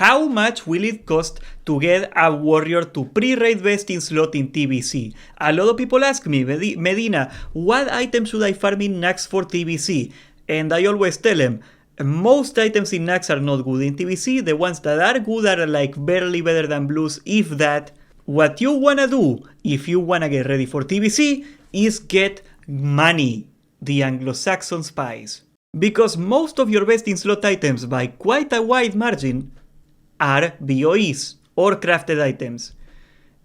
How much will it cost to get a warrior to pre-raid vesting slot in TBC? A lot of people ask me, Medina, what item should I farm in Nax for TBC? And I always tell them, most items in Nax are not good in TBC. The ones that are good are like barely better than blues, if that. What you wanna do, if you wanna get ready for TBC, is get money, the Anglo-Saxon spice. Because most of your vesting slot items, by quite a wide margin, are BOEs, or crafted items.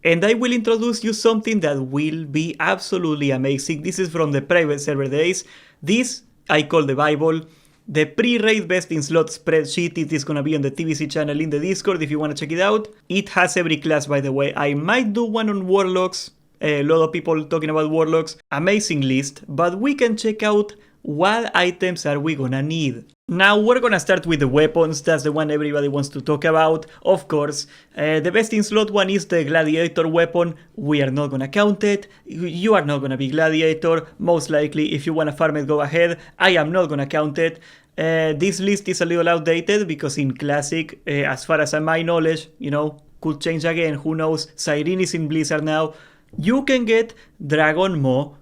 And I will introduce you something that will be absolutely amazing. This is from the private server days. This I call the Bible. The pre-raid vesting slot spreadsheet, it is gonna be on the TBC channel in the Discord if you wanna check it out. It has every class, by the way. I might do one on Warlocks. A lot of people talking about Warlocks. Amazing list, but we can check out what items are we gonna need. Now we're gonna start with the weapons. That's the one everybody wants to talk about, of course. The best in slot one is the gladiator weapon. We are not gonna count it. You are not gonna be gladiator. Most likely, if you wanna farm it, go ahead. I am not gonna count it. This list is a little outdated because in classic, as far as my knowledge, you know, could change again, who knows. Cyrene is in Blizzard now. You can get Dragon Maw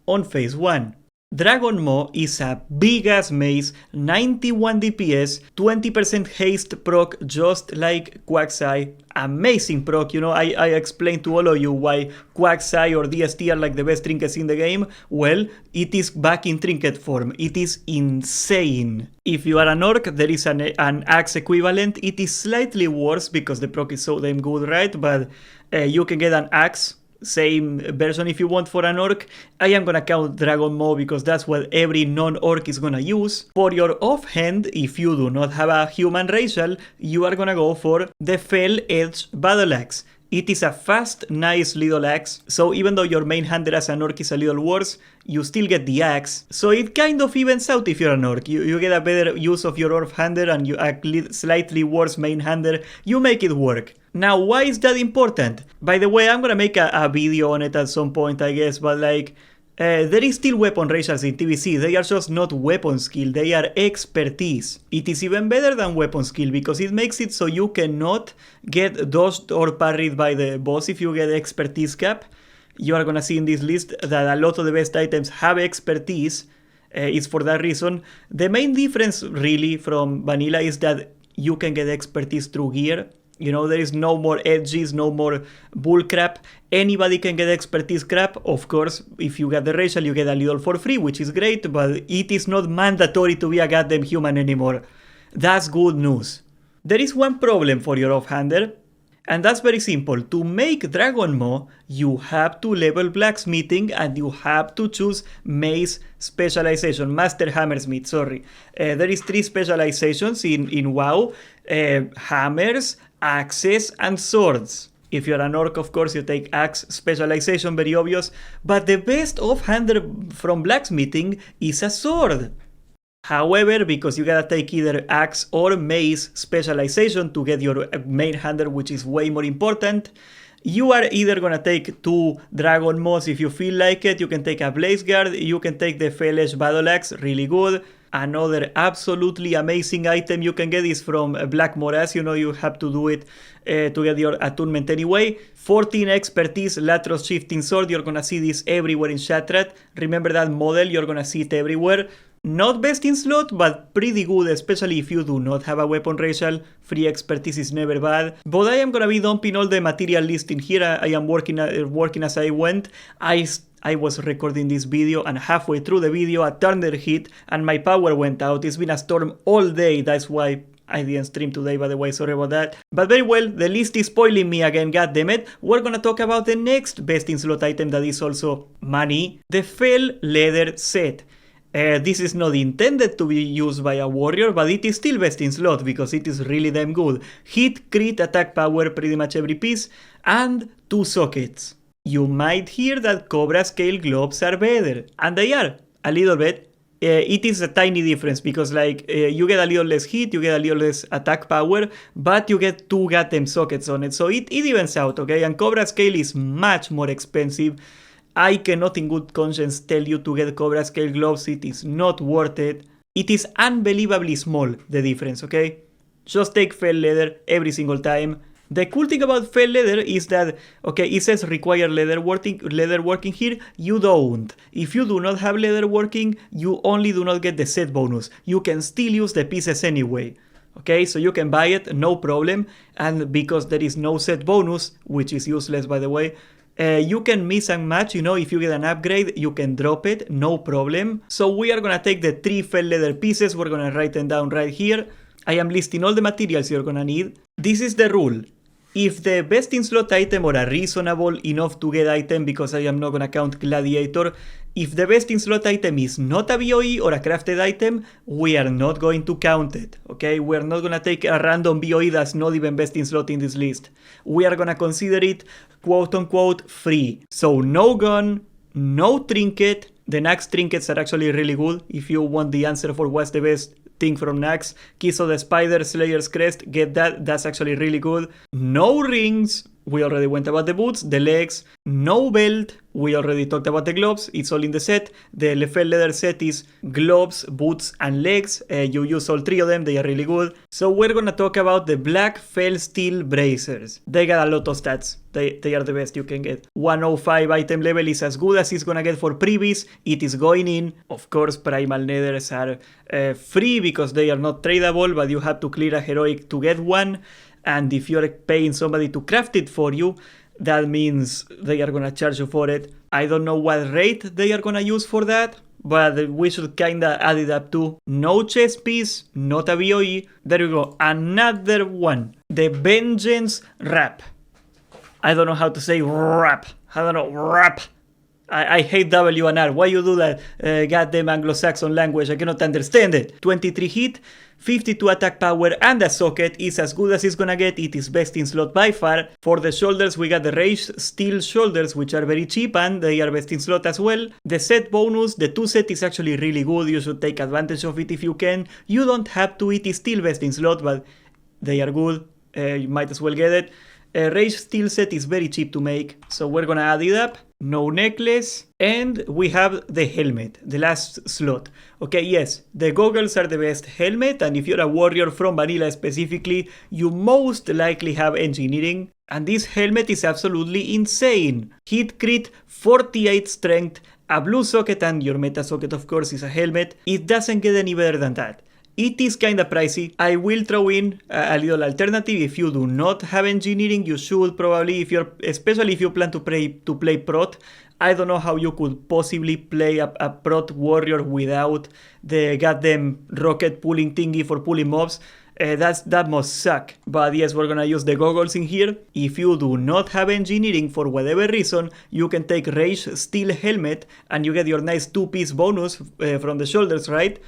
on phase 1. Dragon Maw is a big ass mace, 91 DPS, 20% haste proc just like Quagsire. Amazing proc, you know, I explained to all of you why Quagsire or DST are like the best trinkets in the game. Well, it is back in trinket form. It is insane. If you are an orc, there is an axe equivalent. It is slightly worse because the proc is so damn good, right? But you can get an axe. Same version if you want for an orc. I am gonna count Dragon Maw because that's what every non-orc is gonna use. For your offhand, if you do not have a human racial, you are gonna go for the Fell Edge Battle Axe. It is a fast, nice little axe, so even though your main hander as an orc is a little worse, you still get the axe. So it kind of evens out if you're an orc. You get a better use of your orc hander and you a slightly worse main hander. You make it work. Now, why is that important? By the way, I'm gonna make a video on it at some point, I guess, but like, there is still weapon racials in TBC. They are just not weapon skill, they are expertise. It is even better than weapon skill because it makes it so you cannot get dodged or parried by the boss if you get expertise cap. You are gonna see in this list that a lot of the best items have expertise. It's for that reason. The main difference really from vanilla is that you can get expertise through gear. You know, there is no more edges, no more bull crap. Anybody can get expertise crap. Of course, if you get the racial, you get a little for free, which is great, but it is not mandatory to be a goddamn human anymore. That's good news. There is one problem for your offhander, and that's very simple. To make Dragon Maw, you have to level blacksmithing and you have to choose mace specialization, master hammersmith, sorry. There is 3 specializations in WoW, hammers, axes and swords. If you're an orc, of course, you take axe specialization, very obvious, but the best offhander from blacksmithing is a sword. However, because you gotta take either axe or mace specialization to get your main hander, which is way more important, you are either gonna take 2 Dragon Maws if you feel like it. You can take a Blaze Guard, you can take the Fell Edge Battle Axe, really good. Another absolutely amazing item you can get is from Black Moraz. You know, you have to do it to get your attunement anyway. 14 expertise Latros Shifting Sword. You're gonna see this everywhere in Shattered. Remember that model, you're gonna see it everywhere. Not best in slot, but pretty good, especially if you do not have a weapon racial. Free expertise is never bad. But I am gonna be dumping all the material list in here. I am working as I went. I was recording this video and halfway through the video a thunder hit and my power went out. It's been a storm all day, that's why I didn't stream today, by the way, sorry about that. But very well, the list is spoiling me again, goddammit. We're gonna talk about the next best in slot item that is also money, the Fell Leather set. This is not intended to be used by a warrior, but it is still best in slot because it is really damn good. Hit, crit, attack power, pretty much every piece, and 2 sockets. You might hear that Cobra Scale gloves are better, and they are, a little bit. It is a tiny difference because like you get a little less hit, you get a little less attack power, but you get 2 goddamn sockets on it, so it evens out, okay? And Cobra Scale is much more expensive. I cannot in good conscience tell you to get Cobra Scale gloves, it is not worth it. It is unbelievably small, the difference, okay? Just take felt leather every single time. The cool thing about felt leather is that, okay, it says require leather working here. You don't. If you do not have leather working, you only do not get the set bonus. You can still use the pieces anyway. Okay, so you can buy it, no problem. And because there is no set bonus, which is useless by the way, you can mix and match, you know, if you get an upgrade, you can drop it, no problem. So we are gonna take the 3 felt leather pieces, we're gonna write them down right here. I am listing all the materials you're gonna need. This is the rule. If the best in slot item or a reasonable enough to get item, because I am not gonna count gladiator, if the best in slot item is not a BOE or a crafted item, we are not going to count it, okay? We're not gonna take a random BOE that's not even best in slot in this list. We are gonna consider it quote unquote free. So no gun, no trinket. The Nax trinkets are actually really good. If you want the answer for what's the best thing from Nax, Kiss of the Spider, Slayer's Crest, get that. That's actually really good. No rings. We already went about the boots, the legs. No belt. We already talked about the gloves. It's all in the set. The felt leather set is gloves, boots, and legs. You use all 3 of them. They are really good. So we're gonna talk about the black felt steel bracers. They got a lot of stats. They are the best you can get. 105 item level is as good as it's gonna get for previous. It is going in. Of course, primal nethers are free because they are not tradable, but you have to clear a heroic to get one. And if you're paying somebody to craft it for you, that means they are gonna charge you for it. I don't know what rate they are gonna use for that, but we should kinda add it up too. No chest piece, not a BOE. There we go, another one. The Vengeance Wrap. I don't know how to say wrap. I don't know, wrap. I hate W and R. Why you do that? Goddamn Anglo-Saxon language. I cannot understand it. 23 hit, 52 attack power, and the socket is as good as it's gonna get. It is best in slot by far. For the shoulders, we got the raised steel shoulders, which are very cheap, and they are best in slot as well. The set bonus, the 2 set is actually really good. You should take advantage of it if you can. You don't have to. It is still best in slot, but they are good. You might as well get it. Raised steel set is very cheap to make, so we're gonna add it up. No necklace, and we have the helmet, the last slot. Okay, yes, the goggles are the best helmet, and if you're a warrior from vanilla specifically, you most likely have engineering, and this helmet is absolutely insane. Hit crit, 48 strength, a blue socket, and your meta socket of course is a helmet. It doesn't get any better than that. It is kinda pricey. I will throw in a little alternative. If you do not have engineering, you should probably, especially if you plan to play prot. I don't know how you could possibly play a prot warrior without the goddamn rocket pulling thingy for pulling mobs. That must suck. But yes, we're gonna use the goggles in here. If you do not have engineering for whatever reason, you can take raised steel helmet and you get your nice 2-piece bonus from the shoulders, right?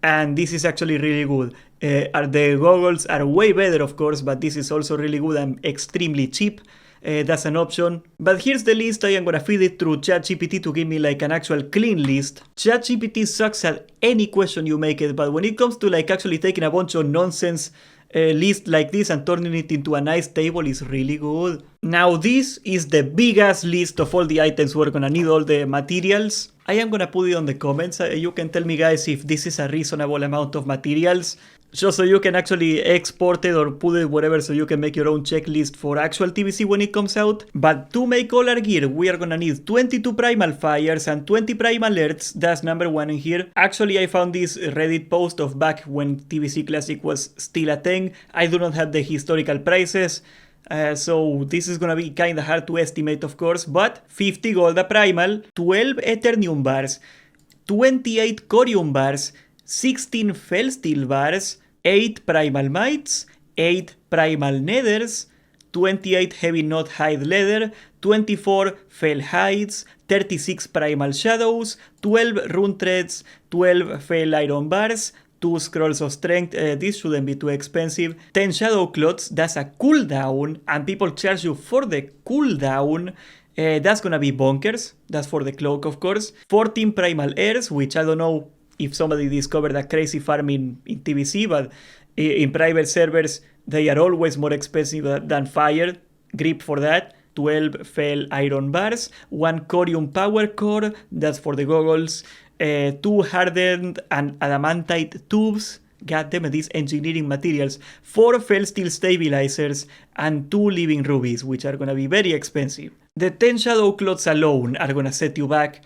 And this is actually really good. The goggles are way better, of course, but this is also really good and extremely cheap. That's an option. But here's the list. I am gonna feed it through ChatGPT to give me like an actual clean list. ChatGPT sucks at any question you make it, but when it comes to like actually taking a bunch of nonsense list like this and turning it into a nice table is really good. Now this is the biggest list of all the items we're gonna need, all the materials. I am gonna put it on the comments. You can tell me guys if this is a reasonable amount of materials, just so you can actually export it or put it wherever, so you can make your own checklist for actual TBC when it comes out. But to make all our gear, we are gonna need 22 primal fires and 20 primal earths. That's number 1 in here. Actually, I found this Reddit post of back when TBC Classic was still a thing. I do not have the historical prices. So this is gonna be kinda hard to estimate, of course, but 50 gold a primal, 12 eternium bars, 28 corium bars, 16 fell steel bars, 8 primal mites, 8 primal nethers, 28 heavy knot hide leather, 24 fell hides, 36 primal shadows, 12 rune threads, 12 fell iron bars, 2 scrolls of strength, this shouldn't be too expensive, 10 shadow clots, that's a cooldown, and people charge you for the cooldown. That's gonna be bonkers, that's for the cloak of course. 14 primal airs, which I don't know if somebody discovered a crazy farm in TBC, but in private servers they are always more expensive than fire. Grip for that. 12 fell iron bars, 1 corium power core, that's for the goggles, 2 hardened and adamantite tubes, God damn it, these engineering materials. 4 felt steel stabilizers and 2 living rubies, which are gonna be very expensive. The 10 shadow cloths alone are gonna set you back.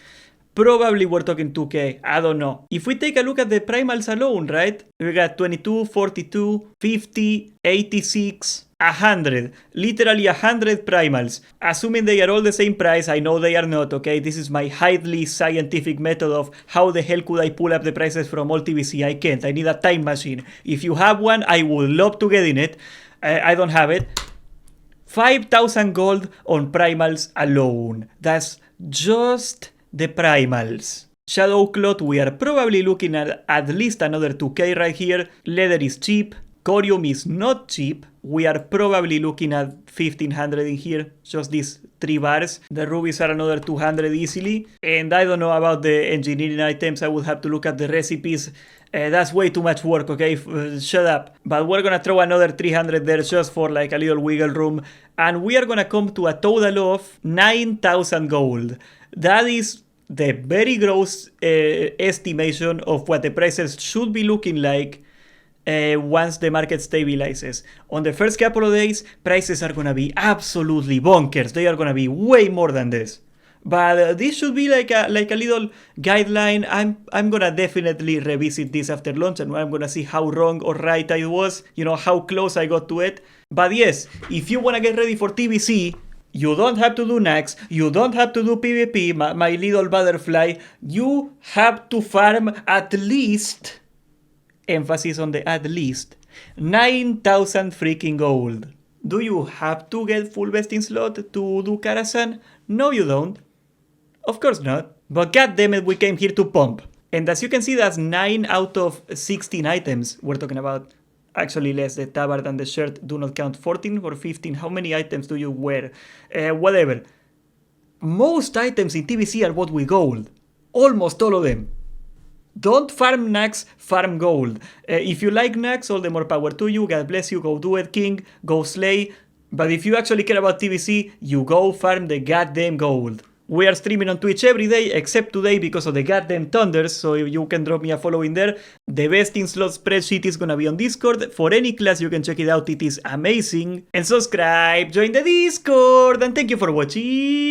Probably we're talking 2K, I don't know. If we take a look at the primals alone, right? We got 22, 42, 50, 86, 100. Literally 100 primals. Assuming they are all the same price, I know they are not, okay? This is my highly scientific method of how the hell could I pull up the prices from all TBC. I can't, I need a time machine. If you have one, I would love to get in it. I don't have it. 5,000 gold on primals alone. That's just the primals. Shadow Cloth, we are probably looking at least another 2K right here. Leather is cheap. Corium is not cheap. We are probably looking at 1,500 in here. Just these 3 bars. The rubies are another 200 easily. And I don't know about the engineering items. I would have to look at the recipes. That's way too much work, okay? Shut up. But we're gonna throw another 300 there just for like a little wiggle room. And we are gonna come to a total of 9,000 gold. That is the very gross estimation of what the prices should be looking like once the market stabilizes. On the first couple of days, prices are gonna be absolutely bonkers. They are gonna be way more than this. But this should be like a little guideline. I'm gonna definitely revisit this after launch, and I'm gonna see how wrong or right I was. You know, how close I got to it. But yes, if you wanna get ready for TBC, you don't have to do Nax, you don't have to do PvP, my little butterfly. You have to farm at least, emphasis on the at least, 9,000 freaking gold. Do you have to get full vesting slot to do Karazhan? No, you don't. Of course not. But goddammit, we came here to pump. And as you can see, that's 9 out of 16 items we're talking about. Actually less, the tabard and the shirt do not count. 14 or 15, how many items do you wear? Whatever. Most items in TBC are bought with gold. Almost all of them. Don't farm Nax, farm gold. If you like Nax, all the more power to you. God bless you, go do it, king. Go slay. But if you actually care about TBC, you go farm the goddamn gold. We are streaming on Twitch every day, except today because of the goddamn thunders, so you can drop me a follow in there. The best in slot spreadsheet is gonna be on Discord. For any class, you can check it out, it is amazing. And subscribe, join the Discord, and thank you for watching.